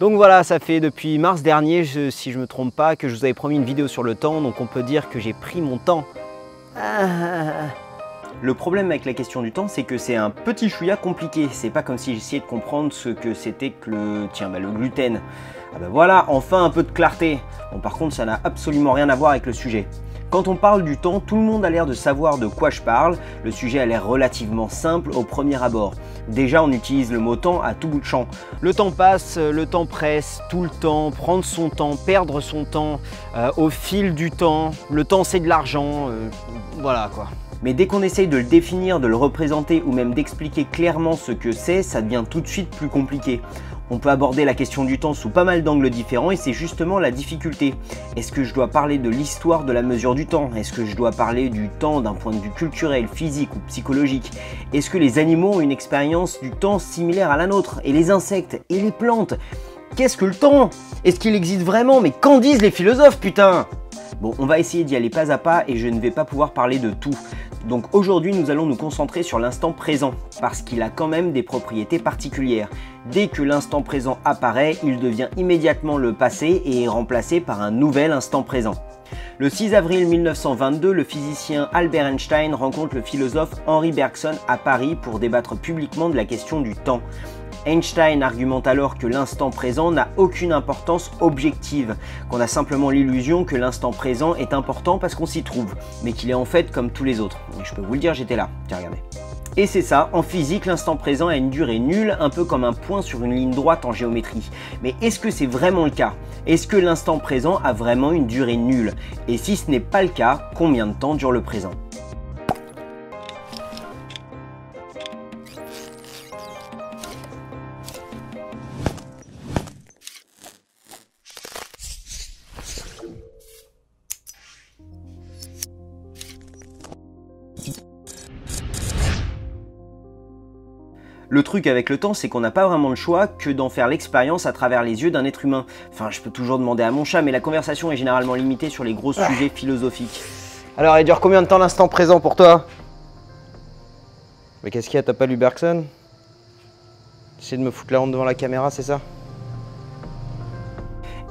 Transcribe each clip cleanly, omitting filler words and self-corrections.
Donc voilà, ça fait depuis mars dernier, si je ne me trompe pas, que je vous avais promis une vidéo sur le temps, donc on peut dire que j'ai pris mon temps. Le problème avec la question du temps, c'est que c'est un petit chouïa compliqué. C'est pas comme si j'essayais de comprendre ce que c'était que le gluten. Ah ben voilà, enfin un peu de clarté. Bon, par contre, ça n'a absolument rien à voir avec le sujet. Quand on parle du temps, tout le monde a l'air de savoir de quoi je parle. Le sujet a l'air relativement simple au premier abord. Déjà, on utilise le mot temps à tout bout de champ. Le temps passe, le temps presse, tout le temps, prendre son temps, perdre son temps, au fil du temps. Le temps, c'est de l'argent, voilà quoi. Mais dès qu'on essaye de le définir, de le représenter ou même d'expliquer clairement ce que c'est, ça devient tout de suite plus compliqué. On peut aborder la question du temps sous pas mal d'angles différents et c'est justement la difficulté. Est-ce que je dois parler de l'histoire de la mesure du temps? Est-ce que je dois parler du temps d'un point de vue culturel, physique ou psychologique? Est-ce que les animaux ont une expérience du temps similaire à la nôtre? Et les insectes? Et les plantes? Qu'est-ce que le temps? Est-ce qu'il existe vraiment? Mais qu'en disent les philosophes, putain? Bon, on va essayer d'y aller pas à pas et je ne vais pas pouvoir parler de tout. Donc aujourd'hui, nous allons nous concentrer sur l'instant présent, parce qu'il a quand même des propriétés particulières. Dès que l'instant présent apparaît, il devient immédiatement le passé et est remplacé par un nouvel instant présent. Le 6 avril 1922, le physicien Albert Einstein rencontre le philosophe Henri Bergson à Paris pour débattre publiquement de la question du temps. Einstein argumente alors que l'instant présent n'a aucune importance objective, qu'on a simplement l'illusion que l'instant présent est important parce qu'on s'y trouve, mais qu'il est en fait comme tous les autres. Et je peux vous le dire, j'étais là, tiens regardez. Et c'est ça, en physique, l'instant présent a une durée nulle, un peu comme un point sur une ligne droite en géométrie. Mais est-ce que c'est vraiment le cas? Est-ce que l'instant présent a vraiment une durée nulle? Et si ce n'est pas le cas, combien de temps dure le présent? Le truc avec le temps, c'est qu'on n'a pas vraiment le choix que d'en faire l'expérience à travers les yeux d'un être humain. Enfin, je peux toujours demander à mon chat, mais la conversation est généralement limitée sur les gros sujets philosophiques. Alors, il dure combien de temps l'instant présent pour toi? Mais qu'est-ce qu'il y a, t'as pas lu Bergson? T'essaies de me foutre la honte devant la caméra, c'est ça?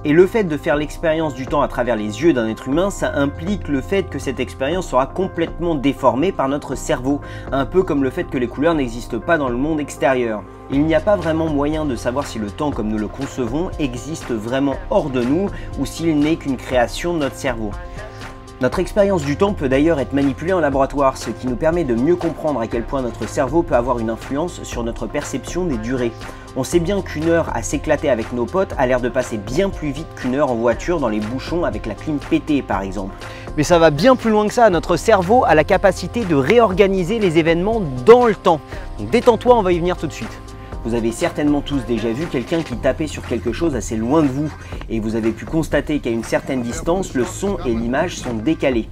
Et le fait de faire l'expérience du temps à travers les yeux d'un être humain, ça implique le fait que cette expérience sera complètement déformée par notre cerveau, un peu comme le fait que les couleurs n'existent pas dans le monde extérieur. Il n'y a pas vraiment moyen de savoir si le temps comme nous le concevons existe vraiment hors de nous ou s'il n'est qu'une création de notre cerveau. Notre expérience du temps peut d'ailleurs être manipulée en laboratoire, ce qui nous permet de mieux comprendre à quel point notre cerveau peut avoir une influence sur notre perception des durées. On sait bien qu'une heure à s'éclater avec nos potes a l'air de passer bien plus vite qu'une heure en voiture dans les bouchons avec la clim pétée par exemple. Mais ça va bien plus loin que ça, notre cerveau a la capacité de réorganiser les événements dans le temps. Donc détends-toi, on va y venir tout de suite. Vous avez certainement tous déjà vu quelqu'un qui tapait sur quelque chose assez loin de vous et vous avez pu constater qu'à une certaine distance, le son et l'image sont décalés.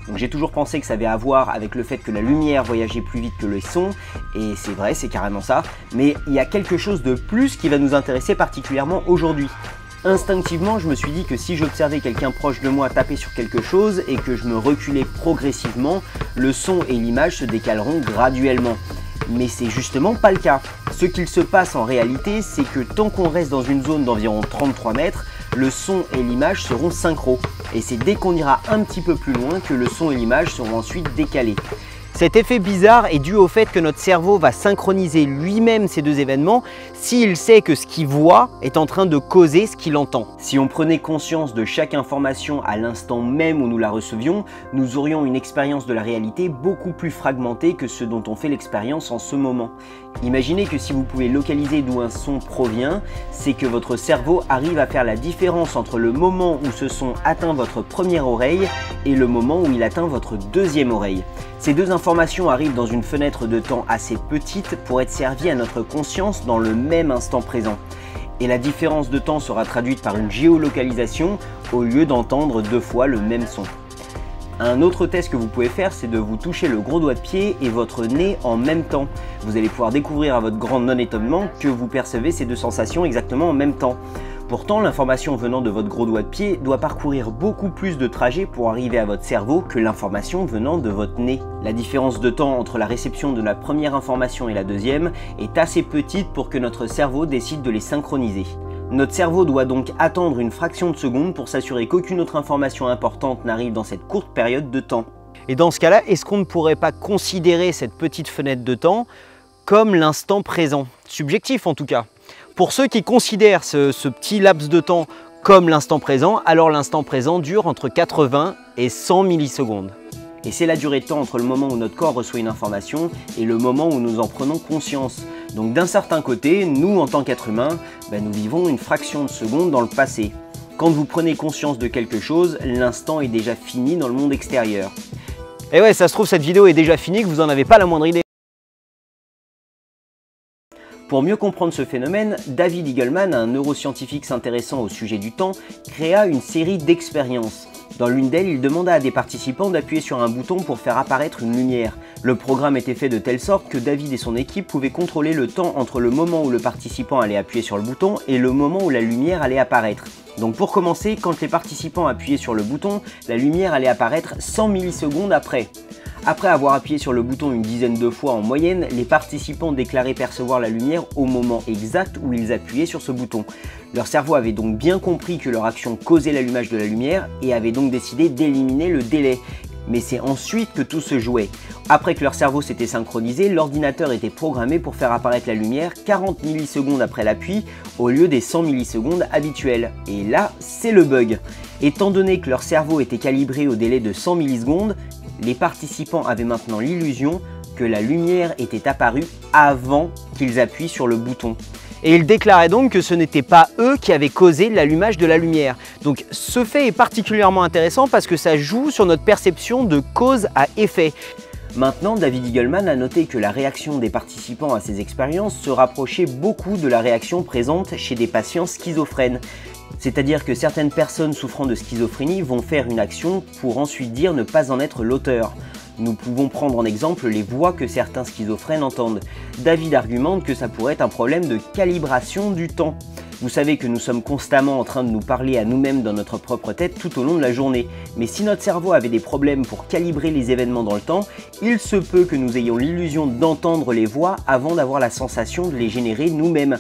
Donc j'ai toujours pensé que ça avait à voir avec le fait que la lumière voyageait plus vite que le son, et c'est vrai, c'est carrément ça, mais il y a quelque chose de plus qui va nous intéresser particulièrement aujourd'hui. Instinctivement, je me suis dit que si j'observais quelqu'un proche de moi taper sur quelque chose et que je me reculais progressivement, le son et l'image se décaleront graduellement. Mais c'est justement pas le cas. Ce qu'il se passe en réalité, c'est que tant qu'on reste dans une zone d'environ 33 mètres, le son et l'image seront synchro. Et c'est dès qu'on ira un petit peu plus loin que le son et l'image seront ensuite décalés. Cet effet bizarre est dû au fait que notre cerveau va synchroniser lui-même ces deux événements s'il sait que ce qu'il voit est en train de causer ce qu'il entend. Si on prenait conscience de chaque information à l'instant même où nous la recevions, nous aurions une expérience de la réalité beaucoup plus fragmentée que ce dont on fait l'expérience en ce moment. Imaginez que si vous pouvez localiser d'où un son provient, c'est que votre cerveau arrive à faire la différence entre le moment où ce son atteint votre première oreille et le moment où il atteint votre deuxième oreille. Ces deux informations arrivent dans une fenêtre de temps assez petite pour être servies à notre conscience dans le même instant présent. Et la différence de temps sera traduite par une géolocalisation au lieu d'entendre deux fois le même son. Un autre test que vous pouvez faire, c'est de vous toucher le gros doigt de pied et votre nez en même temps. Vous allez pouvoir découvrir à votre grand non-étonnement que vous percevez ces deux sensations exactement en même temps. Pourtant, l'information venant de votre gros doigt de pied doit parcourir beaucoup plus de trajets pour arriver à votre cerveau que l'information venant de votre nez. La différence de temps entre la réception de la première information et la deuxième est assez petite pour que notre cerveau décide de les synchroniser. Notre cerveau doit donc attendre une fraction de seconde pour s'assurer qu'aucune autre information importante n'arrive dans cette courte période de temps. Et dans ce cas-là, est-ce qu'on ne pourrait pas considérer cette petite fenêtre de temps comme l'instant présent? Subjectif en tout cas. Pour ceux qui considèrent ce petit laps de temps comme l'instant présent, alors l'instant présent dure entre 80 et 100 millisecondes. Et c'est la durée de temps entre le moment où notre corps reçoit une information et le moment où nous en prenons conscience. Donc d'un certain côté, nous en tant qu'êtres humains, nous vivons une fraction de seconde dans le passé. Quand vous prenez conscience de quelque chose, l'instant est déjà fini dans le monde extérieur. Et ouais, ça se trouve cette vidéo est déjà finie, que vous n'en avez pas la moindre idée. Pour mieux comprendre ce phénomène, David Eagleman, un neuroscientifique s'intéressant au sujet du temps, créa une série d'expériences. Dans l'une d'elles, il demanda à des participants d'appuyer sur un bouton pour faire apparaître une lumière. Le programme était fait de telle sorte que David et son équipe pouvaient contrôler le temps entre le moment où le participant allait appuyer sur le bouton et le moment où la lumière allait apparaître. Donc pour commencer, quand les participants appuyaient sur le bouton, la lumière allait apparaître 100 millisecondes après. Après avoir appuyé sur le bouton une dizaine de fois en moyenne, les participants déclaraient percevoir la lumière au moment exact où ils appuyaient sur ce bouton. Leur cerveau avait donc bien compris que leur action causait l'allumage de la lumière et avait donc décidé d'éliminer le délai. Mais c'est ensuite que tout se jouait. Après que leur cerveau s'était synchronisé, l'ordinateur était programmé pour faire apparaître la lumière 40 millisecondes après l'appui au lieu des 100 millisecondes habituelles. Et là, c'est le bug. Étant donné que leur cerveau était calibré au délai de 100 millisecondes, les participants avaient maintenant l'illusion que la lumière était apparue avant qu'ils appuient sur le bouton. Et ils déclaraient donc que ce n'était pas eux qui avaient causé l'allumage de la lumière. Donc ce fait est particulièrement intéressant parce que ça joue sur notre perception de cause à effet. Maintenant, David Eagleman a noté que la réaction des participants à ces expériences se rapprochait beaucoup de la réaction présente chez des patients schizophrènes. C'est-à-dire que certaines personnes souffrant de schizophrénie vont faire une action pour ensuite dire ne pas en être l'auteur. Nous pouvons prendre en exemple les voix que certains schizophrènes entendent. David argumente que ça pourrait être un problème de calibration du temps. Vous savez que nous sommes constamment en train de nous parler à nous-mêmes dans notre propre tête tout au long de la journée. Mais si notre cerveau avait des problèmes pour calibrer les événements dans le temps, il se peut que nous ayons l'illusion d'entendre les voix avant d'avoir la sensation de les générer nous-mêmes.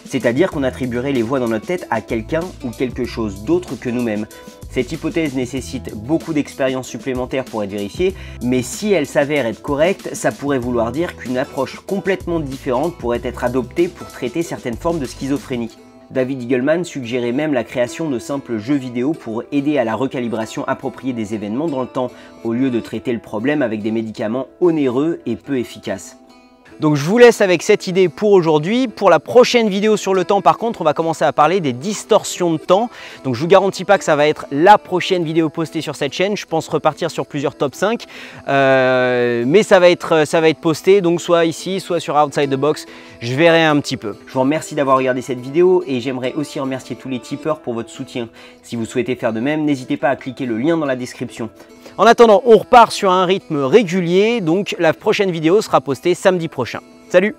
C'est-à-dire qu'on attribuerait les voix dans notre tête à quelqu'un ou quelque chose d'autre que nous-mêmes. Cette hypothèse nécessite beaucoup d'expériences supplémentaires pour être vérifiée, mais si elle s'avère être correcte, ça pourrait vouloir dire qu'une approche complètement différente pourrait être adoptée pour traiter certaines formes de schizophrénie. David Eagleman suggérait même la création de simples jeux vidéo pour aider à la recalibration appropriée des événements dans le temps, au lieu de traiter le problème avec des médicaments onéreux et peu efficaces. Donc je vous laisse avec cette idée pour aujourd'hui. Pour la prochaine vidéo sur le temps, par contre, on va commencer à parler des distorsions de temps. Donc je vous garantis pas que ça va être la prochaine vidéo postée sur cette chaîne. Je pense repartir sur plusieurs top 5. Mais ça va être posté, donc soit ici, soit sur Outside the Box. Je verrai un petit peu. Je vous remercie d'avoir regardé cette vidéo et j'aimerais aussi remercier tous les tipeurs pour votre soutien. Si vous souhaitez faire de même, n'hésitez pas à cliquer le lien dans la description. En attendant, on repart sur un rythme régulier, donc la prochaine vidéo sera postée samedi prochain. Salut!